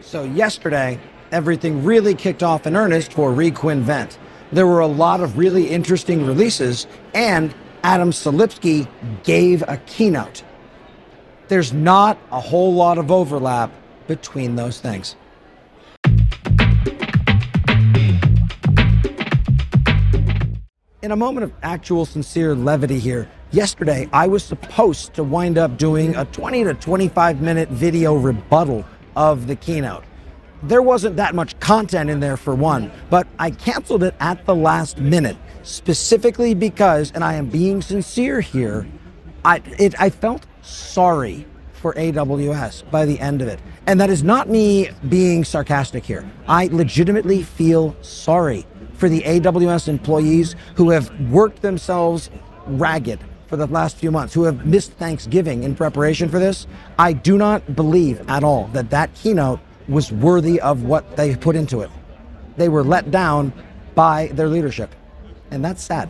So yesterday, everything really kicked off in earnest for Quinnvent. There were a lot of really interesting releases, and Adam Selipsky gave a keynote. There's not a whole lot of overlap between those things. In a moment of actual sincere levity here, yesterday I was supposed to wind up doing a 20 to 25 minute video rebuttal of the keynote. There wasn't that much content in there for one, but I canceled it at the last minute, specifically because, and I am being sincere here, I felt sorry for AWS by the end of it. And that is not me being sarcastic here. I legitimately feel sorry for the AWS employees who have worked themselves ragged for the last few months, who have missed Thanksgiving in preparation for this. I do not believe at all that that keynote was worthy of what they put into it. They were let down by their leadership, and that's sad.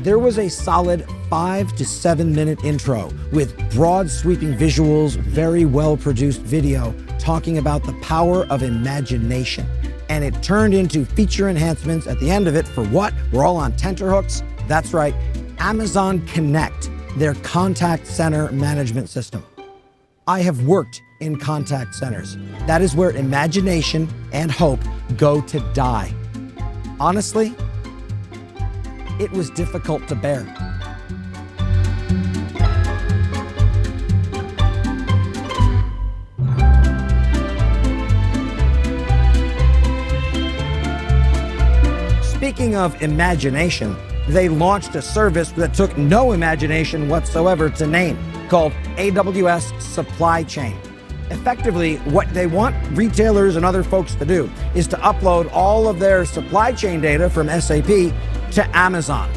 There was a solid 5 to 7 minute intro with broad sweeping visuals, very well produced video talking about the power of imagination. And it turned into feature enhancements at the end of it for what? We're all on tenterhooks. That's right, Amazon Connect, their contact center management system. I have worked in contact centers. That is where imagination and hope go to die. Honestly, it was difficult to bear. Speaking of imagination, they launched a service that took no imagination whatsoever to name, called AWS Supply Chain. Effectively, what they want retailers and other folks to do is to upload all of their supply chain data from SAP to Amazon.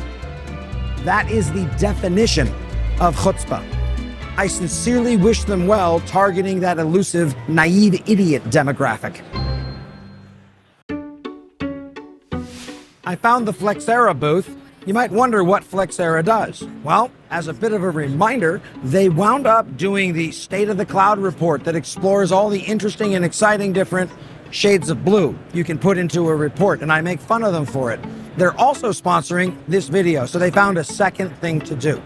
That is the definition of chutzpah. I sincerely wish them well targeting that elusive, naive idiot demographic. I found the Flexera booth. You might wonder what Flexera does. Well, as a bit of a reminder, they wound up doing the State of the Cloud report that explores all the interesting and exciting different shades of blue you can put into a report, and I make fun of them for it. They're also sponsoring this video, so they found a second thing to do.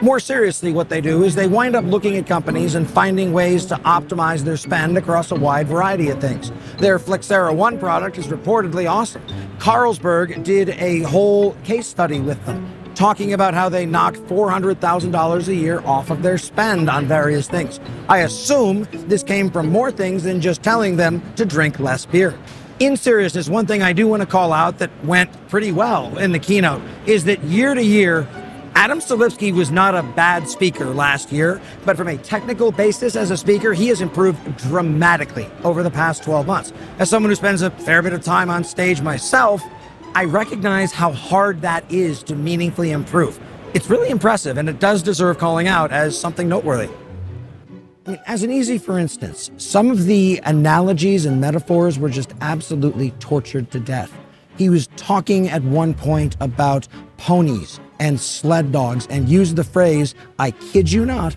More seriously, what they do is they wind up looking at companies and finding ways to optimize their spend across a wide variety of things. Their Flexera One product is reportedly awesome. Carlsberg did a whole case study with them, talking about how they knocked $400,000 a year off of their spend on various things. I assume this came from more things than just telling them to drink less beer. In seriousness, one thing I do want to call out that went pretty well in the keynote is that year to year, Adam Selipsky was not a bad speaker last year, but from a technical basis as a speaker, he has improved dramatically over the past 12 months. As someone who spends a fair bit of time on stage myself, I recognize how hard that is to meaningfully improve. It's really impressive, and it does deserve calling out as something noteworthy. As an easy for instance, some of the analogies and metaphors were just absolutely tortured to death. He was talking at one point about ponies and sled dogs and used the phrase, I kid you not,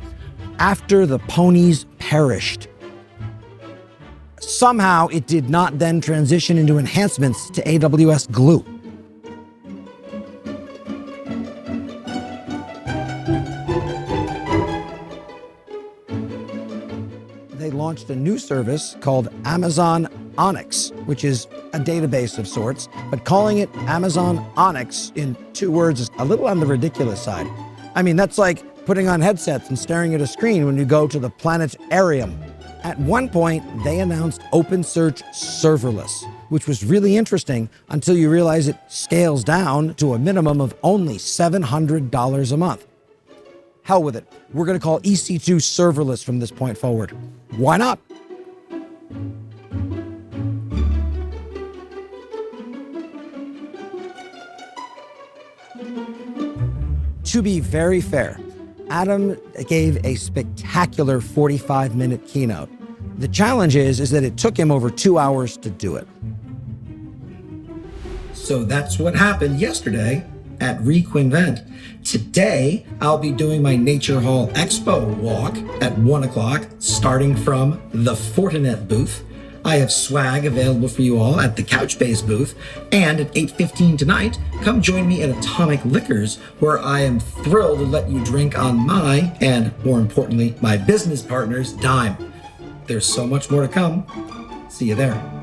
after the ponies perished. Somehow it did not then transition into enhancements to AWS Glue. They launched a new service called Amazon Onyx, which is a database of sorts, but calling it Amazon Onyx in 2 words is a little on the ridiculous side. I mean, that's like putting on headsets and staring at a screen when you go to the planetarium. At one point, they announced OpenSearch Serverless, which was really interesting until you realize it scales down to a minimum of only $700 a month. Hell with it. We're going to call EC2 serverless from this point forward. Why not? To be very fair, Adam gave a spectacular 45-minute keynote. The challenge is that it took him over 2 hours to do it. So that's what happened yesterday at Quinnvent. Today, I'll be doing my Nature Hall Expo walk at 1 o'clock, starting from the Fortinet booth. I have swag available for you all at the Couchbase booth. And at 8:15 tonight, come join me at Atomic Liquors, where I am thrilled to let you drink on my, and more importantly, my business partner's dime. There's so much more to come. See you there.